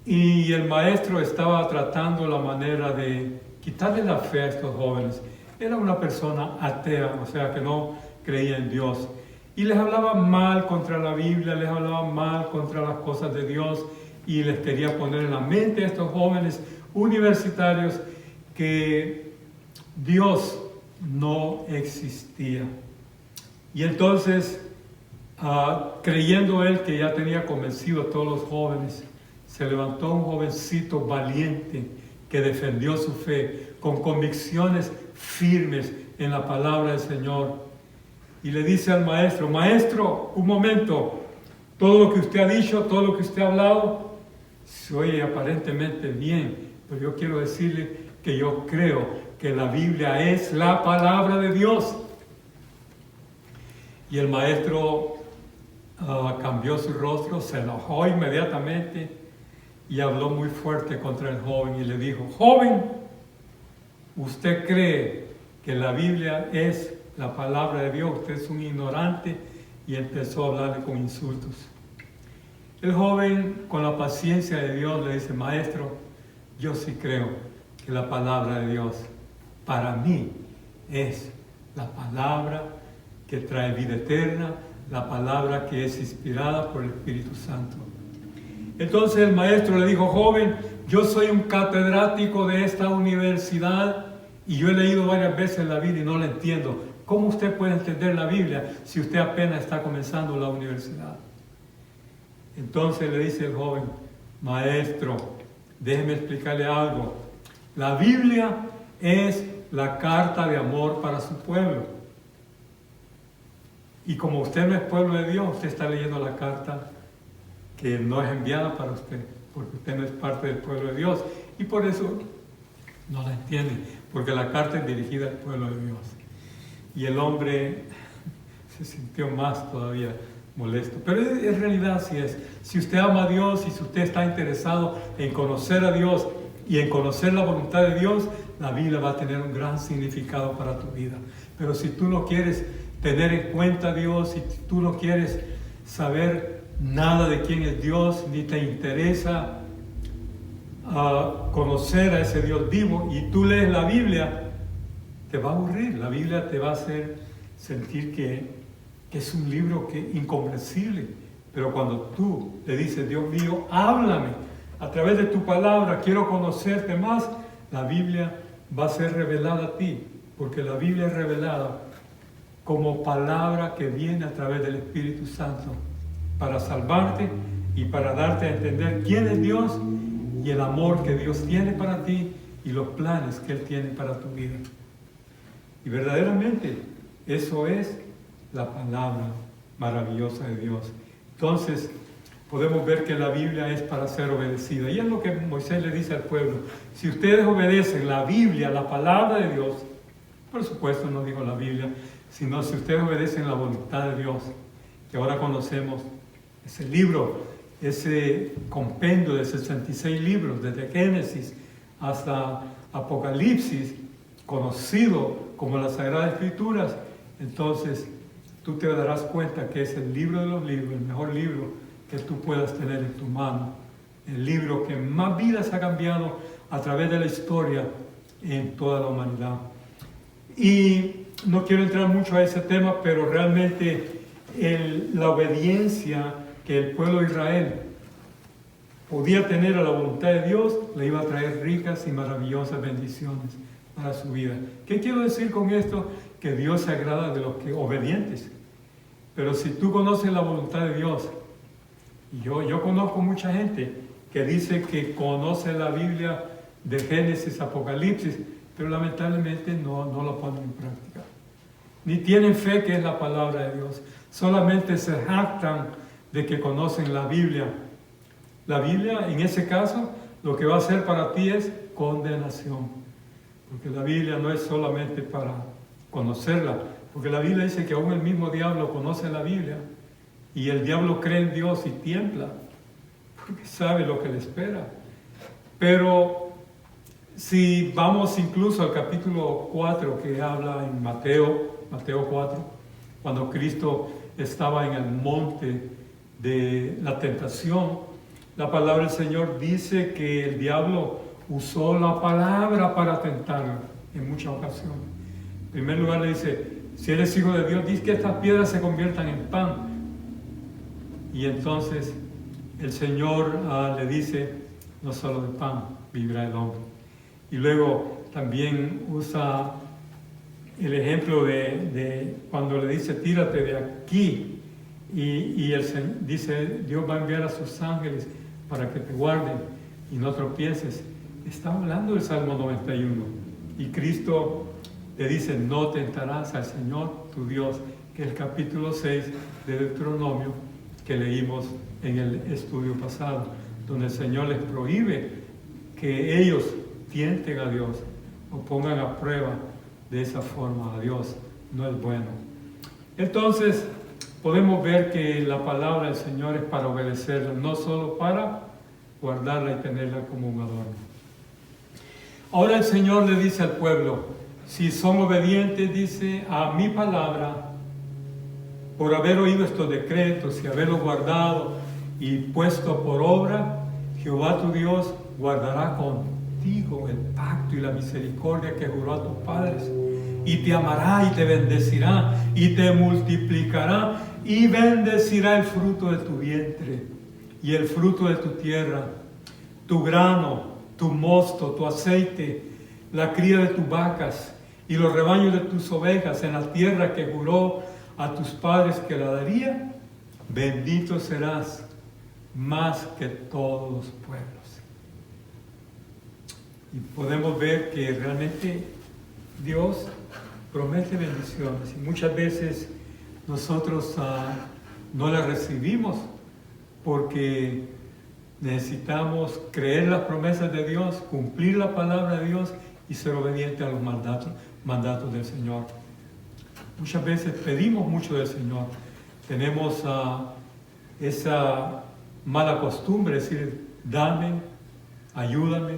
y el maestro estaba tratando la manera de quitarle la fe a estos jóvenes. Era una persona atea, o sea que no creía en Dios. Y les hablaba mal contra la Biblia, les hablaba mal contra las cosas de Dios y les quería poner en la mente a estos jóvenes universitarios que Dios no existía. Y entonces, creyendo él que ya tenía convencido a todos los jóvenes, se levantó un jovencito valiente que defendió su fe con convicciones firmes en la palabra del Señor. Y le dice al maestro, maestro, un momento, todo lo que usted ha dicho, todo lo que usted ha hablado, se oye aparentemente bien, pero yo quiero decirle que yo creo que la Biblia es la palabra de Dios. Y el maestro cambió su rostro, se enojó inmediatamente y habló muy fuerte contra el joven y le dijo, joven, ¿usted cree que la Biblia es la palabra de Dios? Usted es un ignorante. Y empezó a hablarle con insultos. El joven, con la paciencia de Dios, le dice, maestro, yo sí creo que la palabra de Dios para mí es la palabra que trae vida eterna, la palabra que es inspirada por el Espíritu Santo. Entonces el maestro le dijo, joven, yo soy un catedrático de esta universidad y yo he leído varias veces la Biblia y no la entiendo. ¿Cómo usted puede entender la Biblia si usted apenas está comenzando la universidad? Entonces le dice el joven, maestro, déjeme explicarle algo. La Biblia es la carta de amor para su pueblo. Y como usted no es pueblo de Dios, usted está leyendo la carta que no es enviada para usted, porque usted no es parte del pueblo de Dios. Y por eso no la entiende, porque la carta es dirigida al pueblo de Dios. Y el hombre se sintió más todavía molesto. Pero en realidad así es. Si usted ama a Dios y si usted está interesado en conocer a Dios y en conocer la voluntad de Dios, la Biblia va a tener un gran significado para tu vida. Pero si tú no quieres tener en cuenta a Dios, si tú no quieres saber nada de quién es Dios, ni te interesa conocer a ese Dios vivo, y tú lees la Biblia, te va a aburrir. La Biblia te va a hacer sentir que es un libro incomprensible. Pero cuando tú le dices, Dios mío, háblame a través de tu palabra, quiero conocerte más, la Biblia va a ser revelada a ti, porque la Biblia es revelada como palabra que viene a través del Espíritu Santo para salvarte y para darte a entender quién es Dios y el amor que Dios tiene para ti y los planes que Él tiene para tu vida. Y verdaderamente eso es la palabra maravillosa de Dios. Entonces podemos ver que la Biblia es para ser obedecida. Y es lo que Moisés le dice al pueblo. Si ustedes obedecen la Biblia, la palabra de Dios, por supuesto no digo la Biblia, sino si ustedes obedecen la voluntad de Dios, que ahora conocemos ese libro, ese compendio de 66 libros, desde Génesis hasta Apocalipsis, conocido como las Sagradas Escrituras, entonces tú te darás cuenta que es el libro de los libros, el mejor libro que tú puedas tener en tu mano, el libro que más vidas ha cambiado a través de la historia en toda la humanidad. Y no quiero entrar mucho a ese tema, pero realmente la obediencia que el pueblo de Israel podía tener a la voluntad de Dios le iba a traer ricas y maravillosas bendiciones para su vida. ¿Qué quiero decir con esto? Que Dios se agrada de los que obedientes. Pero si tú conoces la voluntad de Dios, yo conozco mucha gente que dice que conoce la Biblia de Génesis, Apocalipsis, pero lamentablemente no la ponen en práctica. Ni tienen fe que es la palabra de Dios. Solamente se jactan de que conocen la Biblia. La Biblia, en ese caso, lo que va a hacer para ti es condenación. Porque la Biblia no es solamente para conocerla. Porque la Biblia dice que aún el mismo diablo conoce la Biblia. Y el diablo cree en Dios y tiembla. Porque sabe lo que le espera. Pero si vamos incluso al capítulo 4 que habla en Mateo 4, cuando Cristo estaba en el monte de la tentación, la palabra del Señor dice que el diablo usó la palabra para tentarlo en muchas ocasiones. En primer lugar le dice, si eres hijo de Dios, dice que estas piedras se conviertan en pan. Y entonces el Señor le dice, no solo de pan vivirá el hombre. Y luego también usa el ejemplo de cuando le dice, tírate de aquí. Y el Señor dice, Dios va a enviar a sus ángeles para que te guarden y no tropieces. Está hablando del Salmo 91. Y Cristo le dice, no tentarás al Señor tu Dios, que es el capítulo 6 de Deuteronomio que leímos en el estudio pasado, donde el Señor les prohíbe que ellos tienten a Dios o pongan a prueba de esa forma a Dios. No es bueno. Entonces, podemos ver que la palabra del Señor es para obedecerla, no solo para guardarla y tenerla como un adorno. Ahora el Señor le dice al pueblo, si son obedientes, dice, a mi palabra, por haber oído estos decretos y haberlos guardado y puesto por obra, Jehová tu Dios guardará contigo el pacto y la misericordia que juró a tus padres, y te amará y te bendecirá y te multiplicará y bendecirá el fruto de tu vientre y el fruto de tu tierra, tu grano, tu mosto, tu aceite, la cría de tus vacas y los rebaños de tus ovejas en la tierra que juró a tus padres que la daría. Bendito serás más que todos los pueblos. Y podemos ver que realmente Dios promete bendiciones y muchas veces nosotros no las recibimos porque necesitamos creer las promesas de Dios, cumplir la palabra de Dios y ser obedientes a los mandatos del Señor. Muchas veces pedimos mucho del Señor. Tenemos esa mala costumbre de decir, dame, ayúdame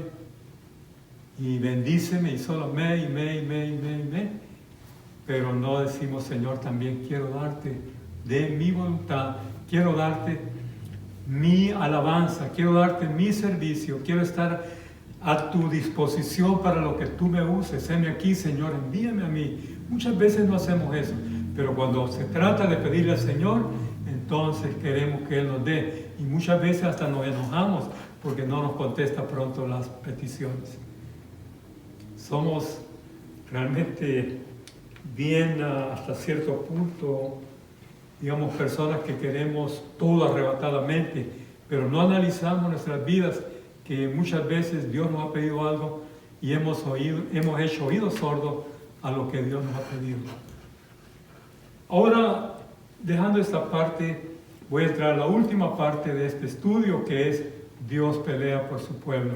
y bendíceme y solo me. Pero no decimos, Señor, también quiero darte de mi voluntad, quiero darte mi alabanza, quiero darte mi servicio, quiero estar a tu disposición para lo que tú me uses. Heme aquí, Señor, envíame a mí. Muchas veces no hacemos eso, pero cuando se trata de pedirle al Señor, entonces queremos que Él nos dé. Y muchas veces hasta nos enojamos porque no nos contesta pronto las peticiones. Somos realmente bien hasta cierto punto, digamos, personas que queremos todo arrebatadamente, pero no analizamos nuestras vidas que muchas veces Dios nos ha pedido algo y hemos hecho oídos sordos a lo que Dios nos ha pedido. Ahora, dejando esta parte, voy a entrar a la última parte de este estudio, que es Dios pelea por su pueblo.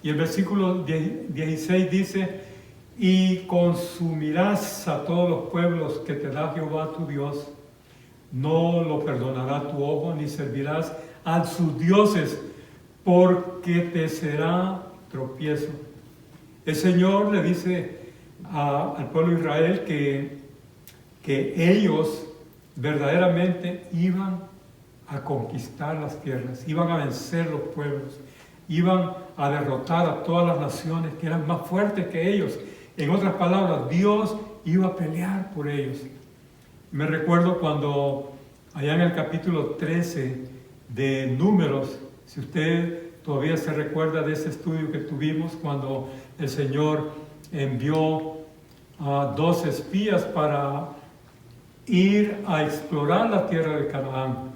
Y el versículo 16 dice: y consumirás a todos los pueblos que te da Jehová tu Dios. No lo perdonará tu ojo, ni servirás a sus dioses, porque te será tropiezo. El Señor le dice al pueblo de Israel que ellos verdaderamente iban a conquistar las tierras, iban a vencer los pueblos, iban a derrotar a todas las naciones que eran más fuertes que ellos. En otras palabras, Dios iba a pelear por ellos. Me recuerdo cuando allá en el capítulo 13 de Números, si usted todavía se recuerda de ese estudio que tuvimos, cuando el Señor envió a 2 espías para ir a explorar la tierra de Canaán.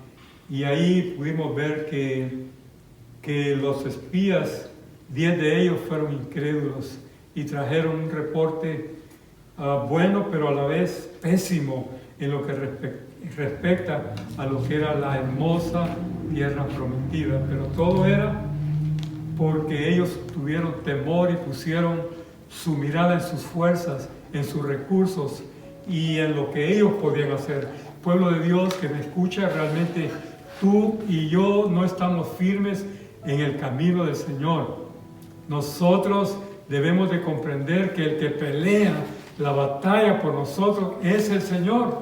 Y ahí pudimos ver que los espías, 10 de ellos fueron incrédulos y trajeron un reporte bueno, pero a la vez pésimo en lo que respecta a lo que era la hermosa tierra prometida. Pero todo era porque ellos tuvieron temor y pusieron su mirada en sus fuerzas, en sus recursos y en lo que ellos podían hacer. Pueblo de Dios que me escucha, realmente tú y yo no estamos firmes en el camino del Señor. Nosotros debemos de comprender que el que pelea la batalla por nosotros es el Señor.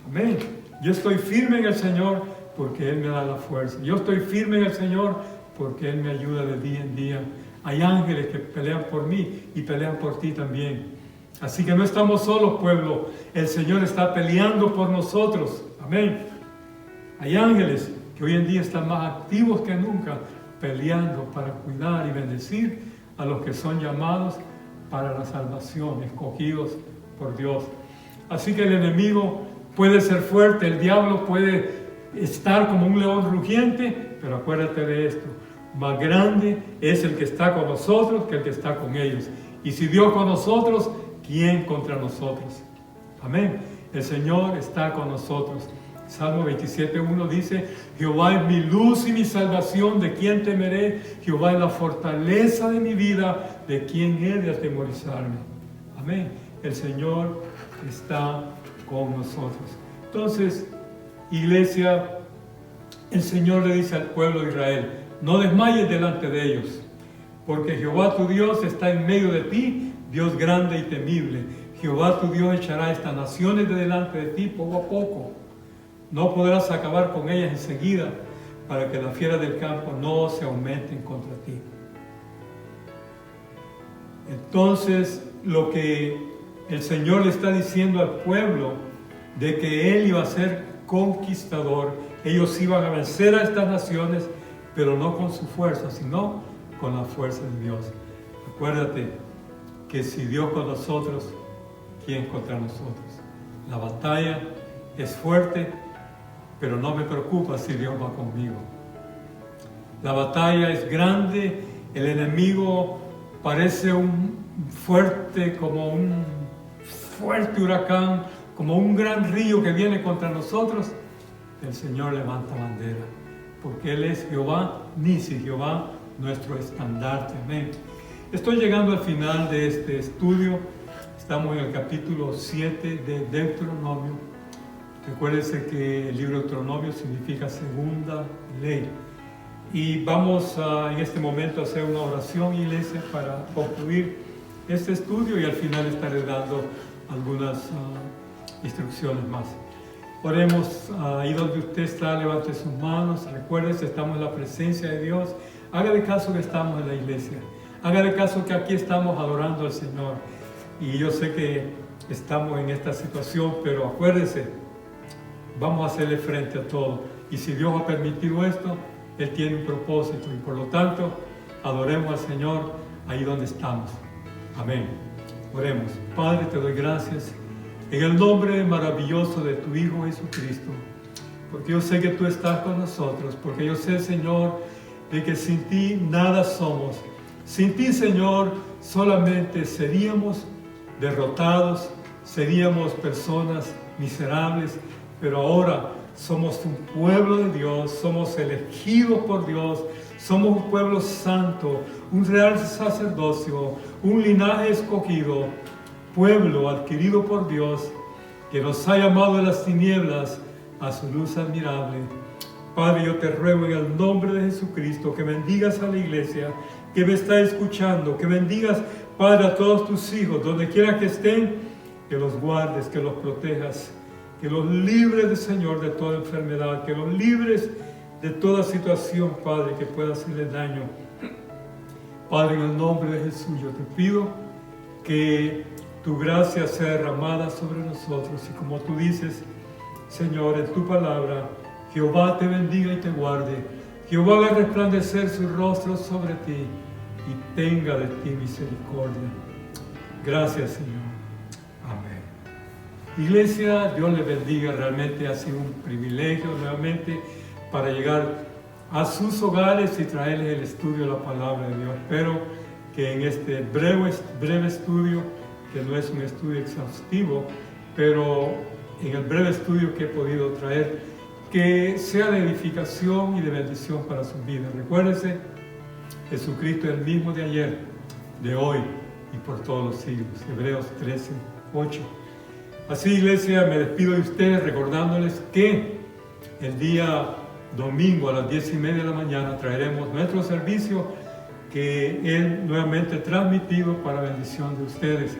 Amén. Yo estoy firme en el Señor porque Él me da la fuerza. Yo estoy firme en el Señor porque Él me ayuda de día en día. Hay ángeles que pelean por mí y pelean por ti también. Así que no estamos solos, pueblo. El Señor está peleando por nosotros. Amén. Hay ángeles que hoy en día están más activos que nunca, peleando para cuidar y bendecir a los que son llamados para la salvación, escogidos por Dios. Así que el enemigo puede ser fuerte, el diablo puede estar como un león rugiente, pero acuérdate de esto: más grande es el que está con nosotros que el que está con ellos. Y si Dios con nosotros, ¿quién contra nosotros? Amén. El Señor está con nosotros. Salmo 27:1 dice: Jehová es mi luz y mi salvación, ¿de quién temeré? Jehová es la fortaleza de mi vida, ¿de quién he de atemorizarme? Amén. El Señor está con nosotros. Entonces, iglesia, el Señor le dice al pueblo de Israel: no desmayes delante de ellos, porque Jehová tu Dios está en medio de ti, Dios grande y temible. Jehová tu Dios echará estas naciones de delante de ti poco a poco. No podrás acabar con ellas enseguida, para que las fieras del campo no se aumenten contra ti. Entonces, lo que el Señor le está diciendo al pueblo, de que Él iba a ser conquistador, ellos iban a vencer a estas naciones, pero no con su fuerza, sino con la fuerza de Dios. Acuérdate que si Dios con nosotros, ¿quién contra nosotros? La batalla es fuerte, pero no me preocupa si Dios va conmigo. La batalla es grande, el enemigo parece como un fuerte huracán, como un gran río que viene contra nosotros. El Señor levanta bandera, porque Él es Jehová Nisi, Jehová nuestro estandarte. Amén. Estoy llegando al final de este estudio. Estamos en el capítulo 7 de Deuteronomio. Recuérdense que el libro de Deuteronomio significa segunda ley. Y vamos en este momento a hacer una oración, iglesia, para concluir este estudio, y al final estaré dando algunas instrucciones más. Oremos. Ahí donde usted está, levante sus manos. Recuérdese, estamos en la presencia de Dios. Hágale caso que estamos en la iglesia. Hágale caso que aquí estamos adorando al Señor. Y yo sé que estamos en esta situación, pero acuérdese, vamos a hacerle frente a todo. Y si Dios ha permitido esto, Él tiene un propósito. Y por lo tanto, adoremos al Señor ahí donde estamos. Amén. Oremos. Padre, te doy gracias en el nombre maravilloso de tu Hijo Jesucristo, porque yo sé que tú estás con nosotros, porque yo sé, Señor, de que sin ti nada somos. Sin ti, Señor, solamente seríamos derrotados, seríamos personas miserables, pero ahora somos un pueblo de Dios, somos elegidos por Dios, somos un pueblo santo, un real sacerdocio, un linaje escogido, pueblo adquirido por Dios, que nos ha llamado de las tinieblas a su luz admirable. Padre, yo te ruego en el nombre de Jesucristo que bendigas a la iglesia que me está escuchando, que bendigas, Padre, a todos tus hijos, donde quiera que estén, que los guardes, que los protejas, que los libres, Señor, de toda enfermedad, que los libres de toda situación, Padre, que pueda hacerle daño. Padre, en el nombre de Jesús, yo te pido que tu gracia sea derramada sobre nosotros. Y como tú dices, Señor, en tu palabra, Jehová te bendiga y te guarde. Jehová haga resplandecer su rostro sobre ti y tenga de ti misericordia. Gracias, Señor. Amén. Iglesia, Dios les bendiga. Realmente ha sido un privilegio nuevamente para llegar a sus hogares y traerles el estudio de la palabra de Dios. Espero que en este breve estudio, que no es un estudio exhaustivo, pero en el breve estudio que he podido traer, que sea de edificación y de bendición para sus vidas. Recuérdense, Jesucristo es el mismo de ayer, de hoy y por todos los siglos. Hebreos 13:8. Así, iglesia, me despido de ustedes recordándoles que el día domingo a las 10:30 de la mañana traeremos nuestro servicio que es nuevamente transmitido para bendición de ustedes.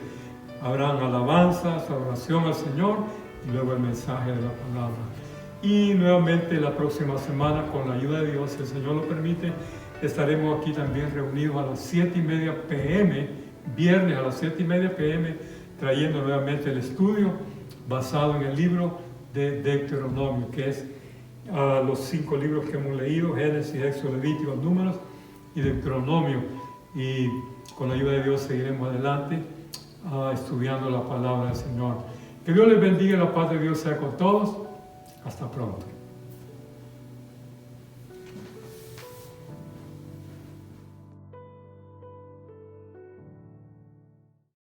Habrán alabanzas, adoración al Señor y luego el mensaje de la palabra. Y nuevamente la próxima semana, con la ayuda de Dios, si el Señor lo permite, estaremos aquí también reunidos a las 7:30 p.m., viernes a las 7:30 p.m., trayendo nuevamente el estudio basado en el libro de Deuteronomio, que es los 5 libros que hemos leído: Génesis, Éxodo, Levítico, Números y Deuteronomio. Y con la ayuda de Dios seguiremos adelante estudiando la palabra del Señor. Que Dios les bendiga y la paz de Dios sea con todos. Hasta pronto.